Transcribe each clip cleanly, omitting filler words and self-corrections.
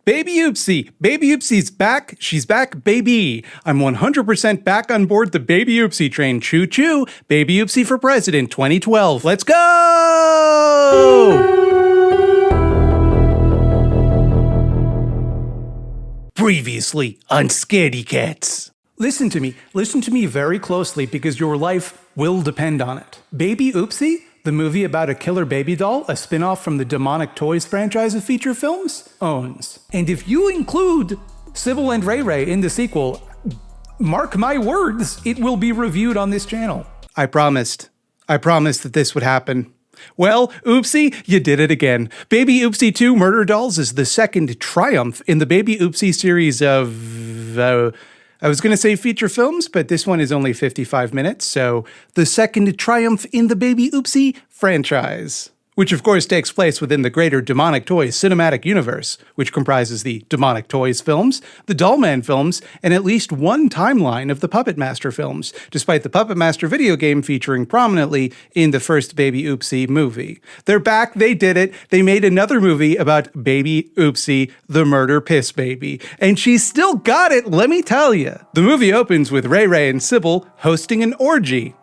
Baby Oopsie. Baby Oopsie's back. She's back, baby. I'm 100% back on board the Baby Oopsie train. Choo choo. Baby Oopsie for president 2012. Let's go! Previously on Scaredy Cats. Listen to me very closely because your life will depend on it. Baby Oopsie, the movie about a killer baby doll, a spin-off from the Demonic Toys franchise of feature films, owns. And if you include Sybil and Ray Ray in the sequel, mark my words, it will be reviewed on this channel. I promised that this would happen. Well, Oopsie, you did it again. Baby Oopsie 2 Murder Dolls is the second triumph in the Baby Oopsie series of, I was going to say feature films, but this one is only 55 minutes, so the second triumph in the Baby Oopsie franchise, which of course takes place within the greater Demonic Toys cinematic universe, which comprises the Demonic Toys films, the Dollman films, and at least one timeline of the Puppet Master films, despite the Puppet Master video game featuring prominently in the first Baby Oopsie movie. They're back, they did it, they made another movie about Baby Oopsie, the murder piss baby, and she's still got it, let me tell you. The movie opens with Ray Ray and Sybil hosting an orgy.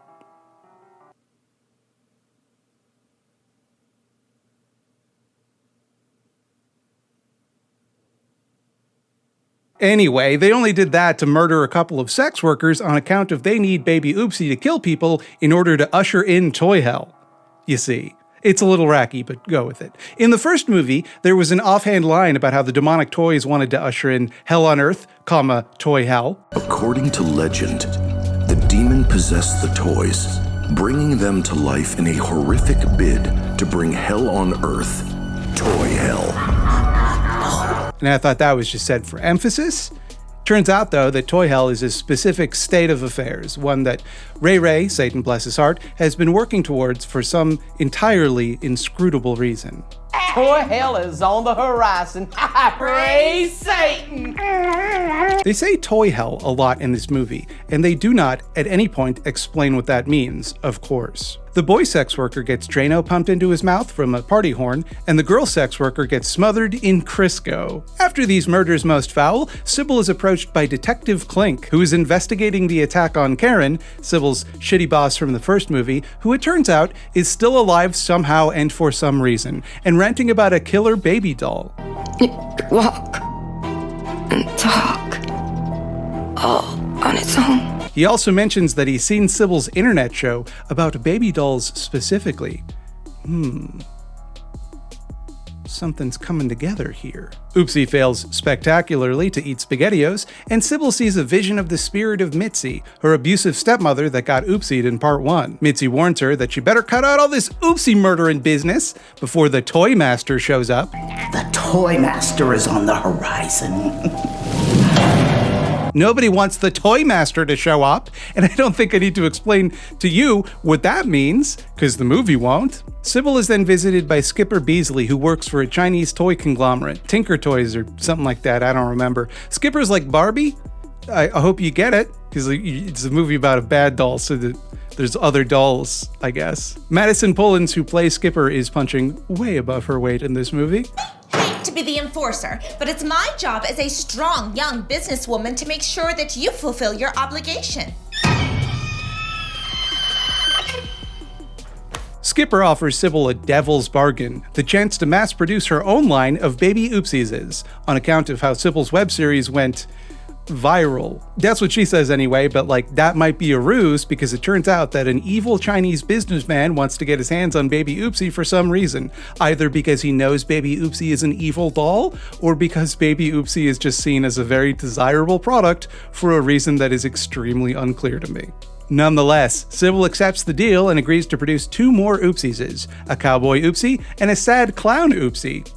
Anyway, they only did that to murder a couple of sex workers on account of they need Baby Oopsie to kill people in order to usher in toy hell. You see, it's a little racky, but go with it. In the first movie, there was an offhand line about how the Demonic Toys wanted to usher in hell on earth, comma, toy hell. According to legend, the demon possessed the toys, bringing them to life in a horrific bid to bring hell on earth, toy hell. And I thought that was just said for emphasis. Turns out, though, that toy hell is a specific state of affairs, one that Ray Ray, Satan bless his heart, has been working towards for some entirely inscrutable reason. Toy hell is on the horizon. Praise Satan! They say toy hell a lot in this movie, and they do not, at any point, explain what that means, of course. The boy sex worker gets Drano pumped into his mouth from a party horn, and the girl sex worker gets smothered in Crisco. After these murders most foul, Sybil is approached by Detective Clink, who is investigating the attack on Karen, Sybil's shitty boss from the first movie, who it turns out is still alive somehow and for some reason, and ranting about a killer baby doll. It could walk and talk all on its own. He also mentions that he's seen Sybil's internet show about baby dolls specifically. Something's coming together here. Oopsie fails spectacularly to eat SpaghettiOs, and Sybil sees a vision of the spirit of Mitzi, her abusive stepmother that got Oopsied in part 1. Mitzi warns her that she better cut out all this Oopsie murdering business before the Toy Master shows up. The Toy Master is on the horizon. Nobody wants the Toy Master to show up, and I don't think I need to explain to you what that means, because the movie won't. Sybil is then visited by Skipper Beasley, who works for a Chinese toy conglomerate, Tinker Toys or something like that, I don't remember. Skipper's like Barbie? I hope you get it, because it's a movie about a bad doll, so there's other dolls, I guess. Madison Pullins, who plays Skipper, is punching way above her weight in this movie. To be the enforcer, but it's my job as a strong young businesswoman to make sure that you fulfill your obligation. Skipper offers Sybil a devil's bargain, the chance to mass produce her own line of Baby Oopsieses, on account of how Sybil's web series went viral. That's what she says anyway, but that might be a ruse because it turns out that an evil Chinese businessman wants to get his hands on Baby Oopsie for some reason, either because he knows Baby Oopsie is an evil doll, or because Baby Oopsie is just seen as a very desirable product for a reason that is extremely unclear to me. Nonetheless, Sybil accepts the deal and agrees to produce 2 more Oopsieses, a cowboy Oopsie and a sad clown Oopsie,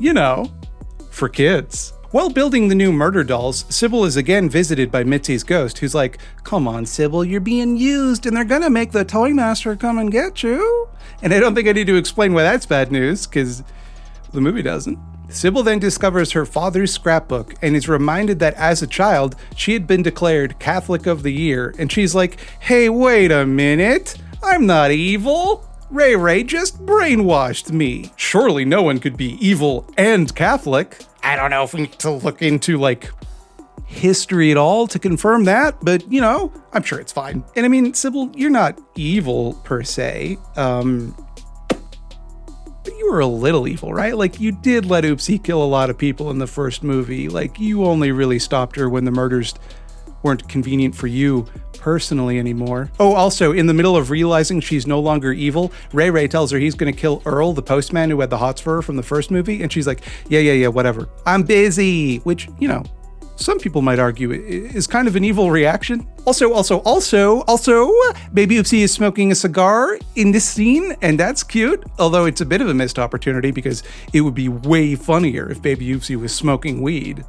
for kids. While building the new murder dolls, Sybil is again visited by Mitzi's ghost, who's like, "Come on, Sybil, you're being used, and they're gonna make the Toy Master come and get you." And I don't think I need to explain why that's bad news, because the movie doesn't. Sybil then discovers her father's scrapbook and is reminded that as a child, she had been declared Catholic of the Year, and she's like, "Hey, wait a minute, I'm not evil. Ray Ray just brainwashed me. Surely no one could be evil and Catholic." I don't know if we need to look into like history at all to confirm that, but I'm sure it's fine. And I mean, Sybil, you're not evil per se. But you were a little evil, right? Like, you did let Oopsie kill a lot of people in the first movie. Like, you only really stopped her when the murders weren't convenient for you personally anymore. Oh, also, in the middle of realizing she's no longer evil, Ray Ray tells her he's going to kill Earl, the postman who had the hots for her from the first movie, and she's like, yeah, whatever. I'm busy, which, some people might argue is kind of an evil reaction. Also, Baby Oopsie is smoking a cigar in this scene, and that's cute, although it's a bit of a missed opportunity because it would be way funnier if Baby Oopsie was smoking weed.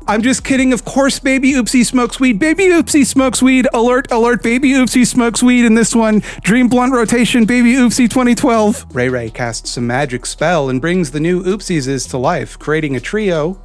I'm just kidding. Of course, Baby Oopsie smokes weed. Baby Oopsie smokes weed. Alert, alert. Baby Oopsie smokes weed in this one. Dream Blunt Rotation, Baby Oopsie 2012. Ray Ray casts a magic spell and brings the new Oopsies to life, creating a trio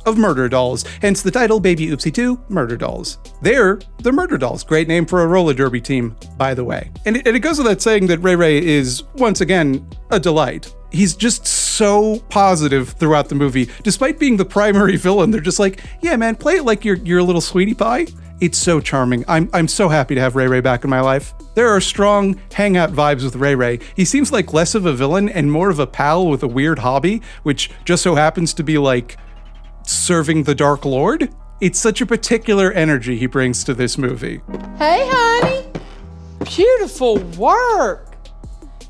of murder dolls, hence the title Baby Oopsie 2 Murder Dolls. They're the Murder Dolls. Great name for a roller derby team, by the way. And it goes without saying that Ray Ray is, once again, a delight. He's just so positive throughout the movie. Despite being the primary villain, they're just like, yeah, man, play it like you're a little sweetie pie. It's so charming. I'm so happy to have Ray Ray back in my life. There are strong hangout vibes with Ray Ray. He seems like less of a villain and more of a pal with a weird hobby, which just so happens to be like serving the Dark Lord. It's such a particular energy he brings to this movie. Hey, honey. Beautiful work.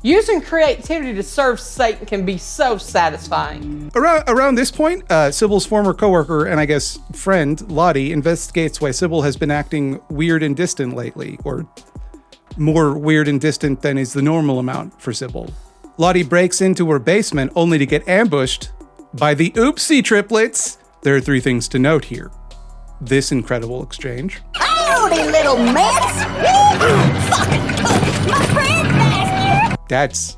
Using creativity to serve Satan can be so satisfying. Around this point, Sybil's former coworker and I guess friend, Lottie, investigates why Sybil has been acting weird and distant lately, or more weird and distant than is the normal amount for Sybil. Lottie breaks into her basement only to get ambushed by the Oopsie triplets. There are 3 things to note here. This incredible exchange. Howdy, little mess! My friend back here! That's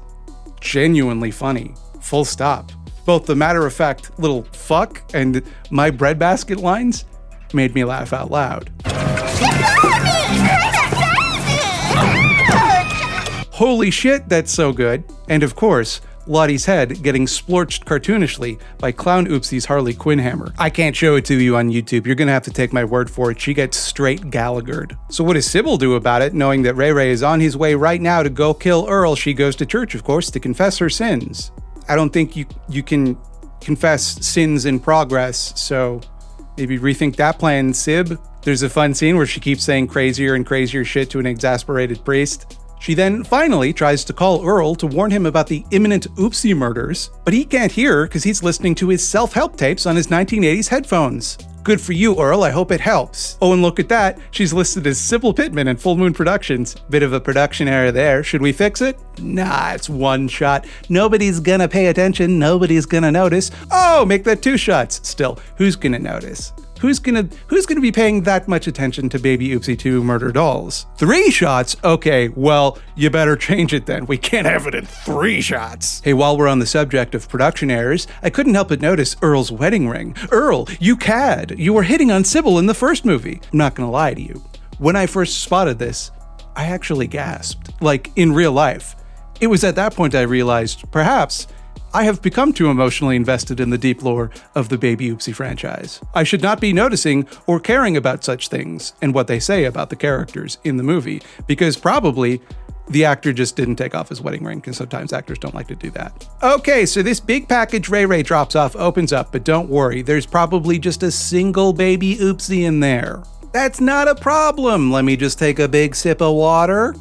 genuinely funny. Full stop. Both the matter-of-fact little fuck and my breadbasket lines made me laugh out loud. Holy shit, that's so good. And of course, Lottie's head getting splorched cartoonishly by Clown Oopsie's Harley Quinn hammer. I can't show it to you on YouTube. You're gonna have to take my word for it. She gets straight Gallaghered. So what does Sybil do about it? Knowing that Ray Ray is on his way right now to go kill Earl, she goes to church, of course, to confess her sins. I don't think you can confess sins in progress, so maybe rethink that plan, Syb. There's a fun scene where she keeps saying crazier and crazier shit to an exasperated priest. She then finally tries to call Earl to warn him about the imminent Oopsie murders, but he can't hear because he's listening to his self-help tapes on his 1980s headphones. Good for you, Earl. I hope it helps. Oh, and look at that. She's listed as Sybil Pittman in Full Moon Productions. Bit of a production error there. Should we fix it? Nah, it's 1 shot. Nobody's gonna pay attention. Nobody's gonna notice. Oh, make that 2 shots. Still, who's gonna notice? Who's gonna be paying that much attention to Baby Oopsie 2 Murder Dolls? 3 shots? Okay, well, you better change it then. We can't have it in 3 shots. Hey, while we're on the subject of production errors, I couldn't help but notice Earl's wedding ring. Earl, you cad. You were hitting on Sybil in the first movie. I'm not gonna lie to you. When I first spotted this, I actually gasped. Like, in real life. It was at that point I realized, perhaps, I have become too emotionally invested in the deep lore of the Baby Oopsie franchise. I should not be noticing or caring about such things and what they say about the characters in the movie, because probably the actor just didn't take off his wedding ring, because sometimes actors don't like to do that. Okay, so this big package Ray Ray drops off opens up, but don't worry, there's probably just a single Baby Oopsie in there. That's not a problem. Let me just take a big sip of water.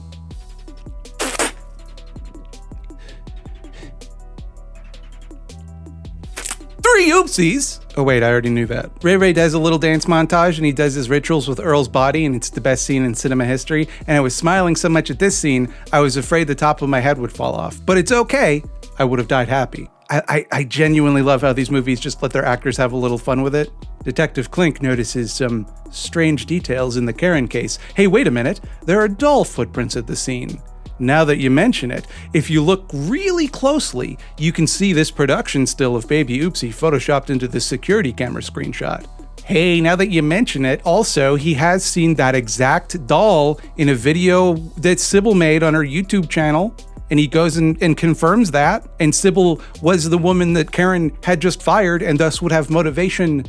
3 Oopsies! Oh wait, I already knew that. Ray Ray does a little dance montage and he does his rituals with Earl's body, and it's the best scene in cinema history, and I was smiling so much at this scene, I was afraid the top of my head would fall off. But it's okay, I would have died happy. I genuinely love how these movies just let their actors have a little fun with it. Detective Clink notices some strange details in the Karen case. Hey, wait a minute, there are doll footprints at the scene. Now that you mention it, if you look really closely, you can see this production still of Baby Oopsie photoshopped into the security camera screenshot. Hey, now that you mention it, also, he has seen that exact doll in a video that Sybil made on her YouTube channel, And he goes and confirms that. And Sybil was the woman that Karen had just fired and thus would have motivation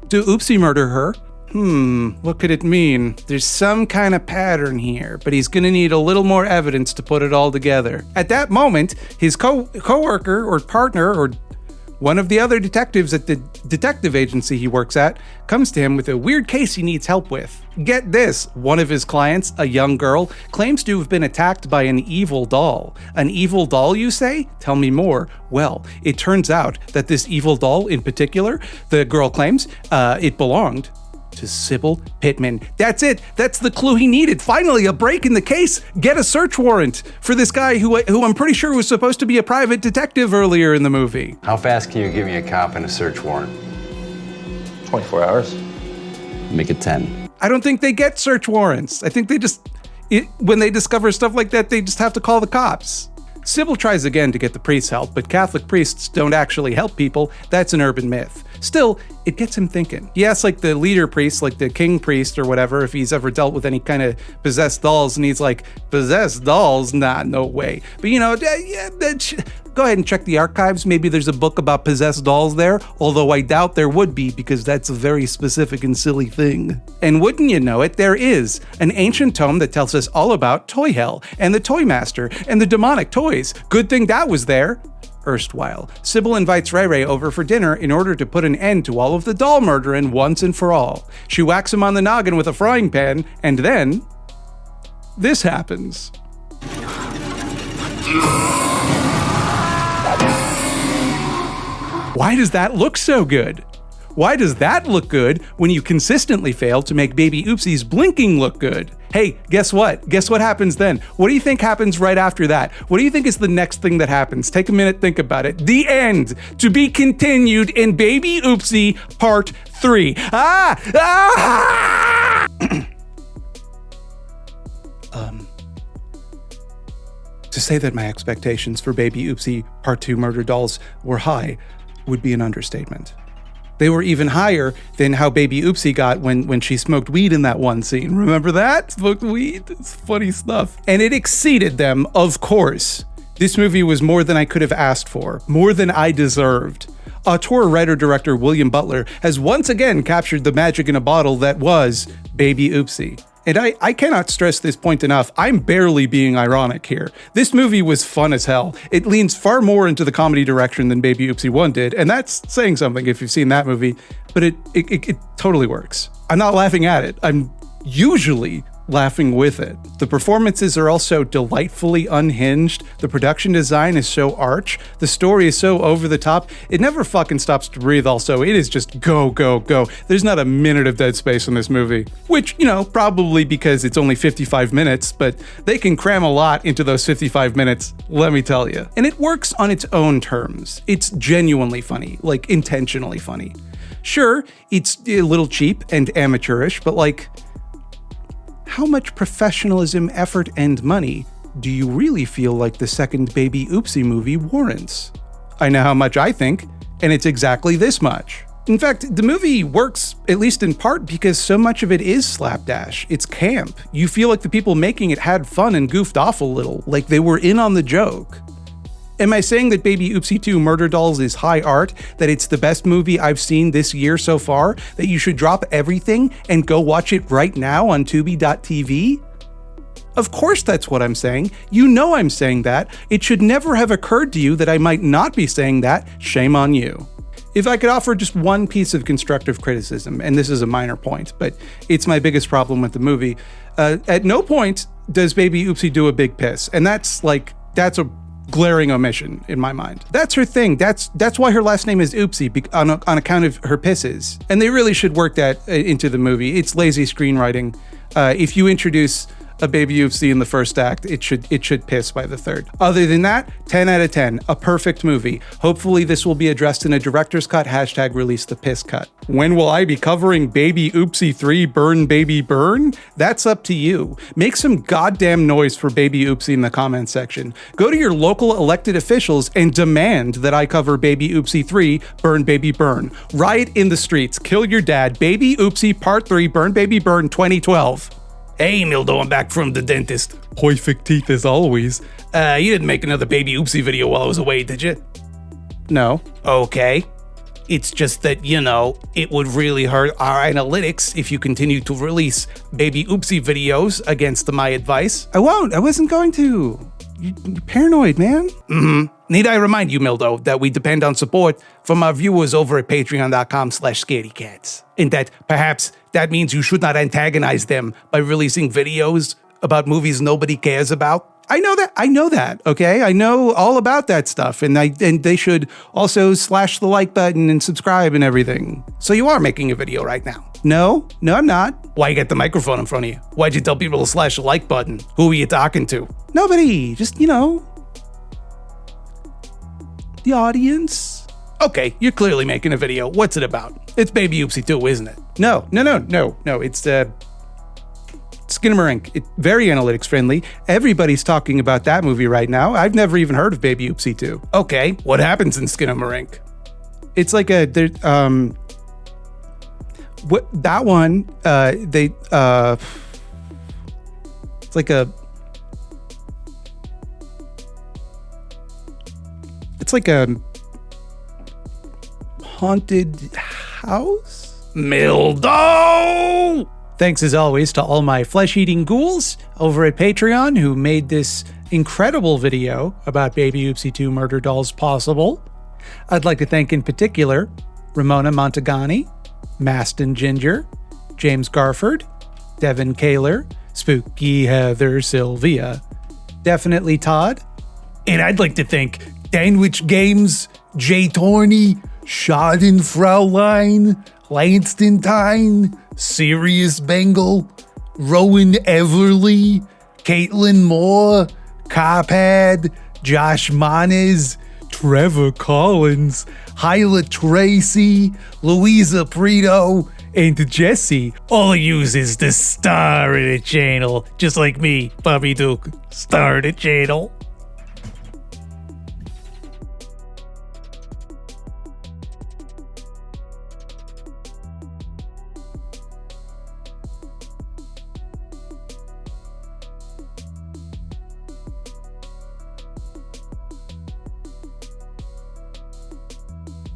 to Oopsie murder her. What could it mean? There's some kind of pattern here, but he's gonna need a little more evidence to put it all together. At that moment, his co-worker or partner or one of the other detectives at the detective agency he works at comes to him with a weird case he needs help with. Get this, one of his clients, a young girl, claims to have been attacked by an evil doll. An evil doll, you say? Tell me more. Well, it turns out that this evil doll in particular, the girl claims, it belonged to Sybil Pittman. That's it. That's the clue he needed. Finally, a break in the case. Get a search warrant for this guy who I'm pretty sure was supposed to be a private detective earlier in the movie. How fast can you give me a cop and a search warrant? 24 hours. Make it 10. I don't think they get search warrants. I think when they discover stuff like that, they just have to call the cops. Sybil tries again to get the priest's help, but Catholic priests don't actually help people. That's an urban myth. Still, it gets him thinking. He asks like the leader priest, like the king priest or whatever, if he's ever dealt with any kind of possessed dolls, and he's like, possessed dolls? Nah, no way. But go ahead and check the archives. Maybe there's a book about possessed dolls there, although I doubt there would be because that's a very specific and silly thing. And wouldn't you know it, there is an ancient tome that tells us all about Toy Hell and the Toy Master and the demonic toys. Good thing that was there. Erstwhile, Sybil invites Ray Ray over for dinner in order to put an end to all of the doll murdering once and for all. She whacks him on the noggin with a frying pan, and then this happens. Why does that look so good? Why does that look good when you consistently fail to make baby Oopsie's blinking look good? Hey, guess what? Guess what happens then? What do you think happens right after that? What do you think is the next thing that happens? Take a minute, think about it. The end. To be continued in Baby Oopsie Part 3. To say that my expectations for Baby Oopsie Part 2 Murder Dolls were high would be an understatement. They were even higher than how Baby Oopsie got when she smoked weed in that one scene. Remember that? Smoked weed? It's funny stuff. And it exceeded them, of course. This movie was more than I could have asked for, more than I deserved. Auteur writer-director William Butler has once again captured the magic in a bottle that was Baby Oopsie. And I cannot stress this point enough. I'm barely being ironic here. This movie was fun as hell. It leans far more into the comedy direction than Baby Oopsie 1 did, and that's saying something if you've seen that movie, but it totally works. I'm not laughing at it. I'm usually laughing with it. The performances are also delightfully unhinged. The production design is so arch. The story is so over the top. It never fucking stops to breathe also. It is just go, go, go. There's not a minute of dead space in this movie. Which, probably because it's only 55 minutes, but they can cram a lot into those 55 minutes, let me tell you. And it works on its own terms. It's genuinely funny, like intentionally funny. Sure, it's a little cheap and amateurish, but how much professionalism, effort, and money do you really feel like the second Baby Oopsie movie warrants? I know how much I think, and it's exactly this much. In fact, the movie works, at least in part, because so much of it is slapdash. It's camp. You feel like the people making it had fun and goofed off a little, like they were in on the joke. Am I saying that Baby Oopsie 2 Murder Dolls is high art, that it's the best movie I've seen this year so far, that you should drop everything and go watch it right now on Tubi.tv? Of course that's what I'm saying. You know I'm saying that. It should never have occurred to you that I might not be saying that. Shame on you. If I could offer just one piece of constructive criticism, and this is a minor point, but it's my biggest problem with the movie, at no point does Baby Oopsie do a big piss, and that's a glaring omission in my mind. That's her thing. That's why her last name is Oopsie, on account of her pisses. And they really should work that into the movie. It's lazy screenwriting. If you introduce a Baby Oopsie in the first act, it should piss by the third. Other than that, 10 out of 10, a perfect movie. Hopefully this will be addressed in a director's cut, #release the piss cut. When will I be covering Baby Oopsie 3 Burn Baby Burn? That's up to you. Make some goddamn noise for Baby Oopsie in the comments section. Go to your local elected officials and demand that I cover Baby Oopsie 3 Burn Baby Burn. Riot in the streets, kill your dad, Baby Oopsie Part 3 Burn Baby Burn 2012. Hey, Mildo, I'm back from the dentist. Perfect teeth as always. You didn't make another Baby Oopsie video while I was away, did you? No. Okay. It's just that, it would really hurt our analytics if you continue to release Baby Oopsie videos against my advice. I won't. I wasn't going to. You're paranoid, man. Need I remind you, Mildo, that we depend on support from our viewers over at patreon.com/scarycats. And that perhaps that means you should not antagonize them by releasing videos about movies nobody cares about. I know that, okay? I know all about that stuff, and they should also slash the like button and subscribe and everything. So you are making a video right now? No, I'm not. Why you got the microphone in front of you? Why'd you tell people to slash the like button? Who are you talking to? Nobody, just, the audience. Okay, you're clearly making a video. What's it about? It's Baby Oopsie 2, isn't it? No, it's, Skinamarink. It's very analytics friendly. Everybody's talking about that movie right now. I've never even heard of Baby Oopsie 2. Okay, what happens in Skinamarink? It's like it's like a haunted house? Mildo! Thanks as always to all my flesh-eating ghouls over at Patreon who made this incredible video about Baby Oopsie 2 Murder Dolls possible. I'd like to thank in particular Ramona Montagani, Maston Ginger, James Garford, Devin Kaler, Spooky Heather Sylvia, Definitely Todd, and I'd like to thank Danwich Games, Jay Torney, Schadenfraulein, Lanston Tyne, Sirius Bengal, Rowan Everly, Caitlin Moore, Carpad, Josh Manes, Trevor Collins, Hyla Tracy, Louisa Prito, and Jesse. All I use is the star of the channel, just like me, Bobby Duke, star of the channel.